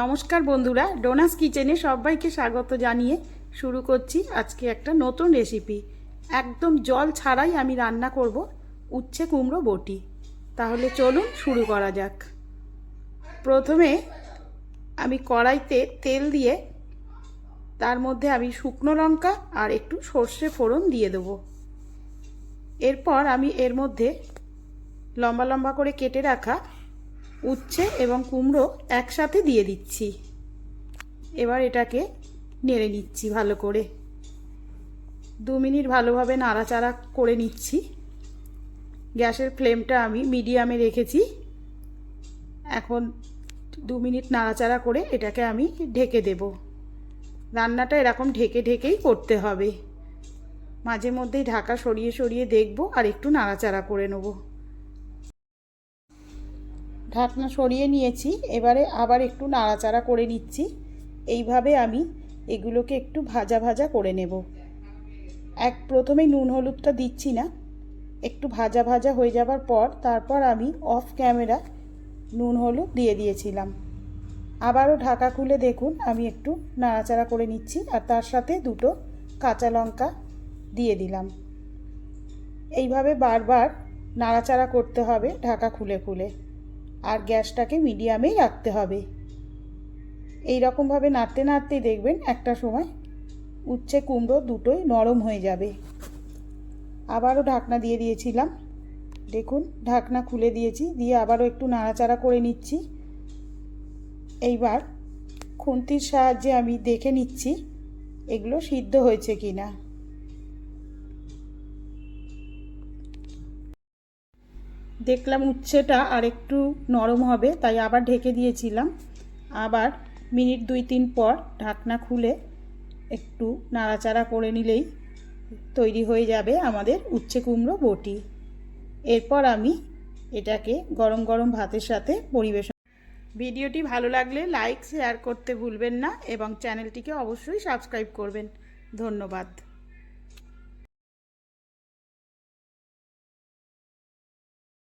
নমস্কার বন্ধুরা, ডোনাস কিচেনে সবাইকে স্বাগত জানিয়ে শুরু করছি আজকে একটা নতুন রেসিপি। একদম জল ছাড়াই আমি রান্না করব উচ্ছে কুমড়ো বটি। তাহলে চলুন শুরু করা যাক। প্রথমে আমি কড়াইতে তেল দিয়ে তার মধ্যে আমি শুকনো লঙ্কা আর একটু সর্ষে ফোড়ন দিয়ে দেবো। এরপর আমি এর মধ্যে লম্বা লম্বা করে কেটে রাখা উচ্ছে এবং কুমড়ো একসাথে দিয়ে দিচ্ছি। এবার এটাকে নেড়ে নিচ্ছি ভালো করে। 2 মিনিট ভালোভাবে নাড়াচাড়া করে নিচ্ছি। গ্যাসের ফ্লেমটা আমি মিডিয়ামে রেখেছি। এখন 2 মিনিট নাড়াচাড়া করে এটাকে আমি ঢেকে দেব। রান্নাটা এরকম ঢেকে ঢেকেই করতে হবে। মাঝে মধ্যেই ঢাকা সরিয়ে সরিয়ে দেখব আর একটু নাড়াচাড়া করে নেব। ঢাকনা সরিয়ে নিয়েছি, এবারে আবার একটু নাড়াচাড়া করে নিচ্ছি। এইভাবে আমি এগুলোকে একটু ভাজা ভাজা করে নেব। প্রথমেই নুন হলুদটা দিচ্ছি না, একটু ভাজা ভাজা হয়ে যাবার পর তারপর আমি অফ ক্যামেরা নুন হলুদ দিয়ে দিয়েছিলাম। আবারও ঢাকা খুলে দেখুন আমি একটু নাড়াচাড়া করে নিচ্ছি আর তার সাথে 2টো কাঁচা লঙ্কা দিয়ে দিলাম। এইভাবে বারবার নাড়াচাড়া করতে হবে ঢাকা খুলে খুলে, আর গ্যাসটাকে মিডিয়ামেই রাখতে হবে। এই রকমভাবে নাড়তে নাড়তেই দেখবেন একটা সময় উচ্ছে কুমড়ো দুটোই নরম হয়ে যাবে। আবারও ঢাকনা দিয়ে দিয়েছিলাম, দেখুন ঢাকনা খুলে দিয়েছি, দিয়ে আবারও একটু নাড়াচাড়া করে নিচ্ছি। এইবার খুন্তির সাহায্যে আমি দেখে নিচ্ছি এগুলো সিদ্ধ হয়েছে কিনা। দেখলাম উচ্ছেটা আর একটু নরম হবে, তাই আবার ঢেকে দিয়েছিলাম। আবার মিনিট 2-3 পর ঢাকনা খুলে একটু নাড়াচাড়া করে নিলেই তৈরি হয়ে যাবে আমাদের উচ্ছে কুমড়ো বটি। এরপর আমি এটাকে গরম গরম ভাতের সাথে পরিবেশন। ভিডিওটি ভালো লাগলে লাইক শেয়ার করতে ভুলবেন না এবং চ্যানেলটিকে অবশ্যই সাবস্ক্রাইব করবেন। ধন্যবাদ।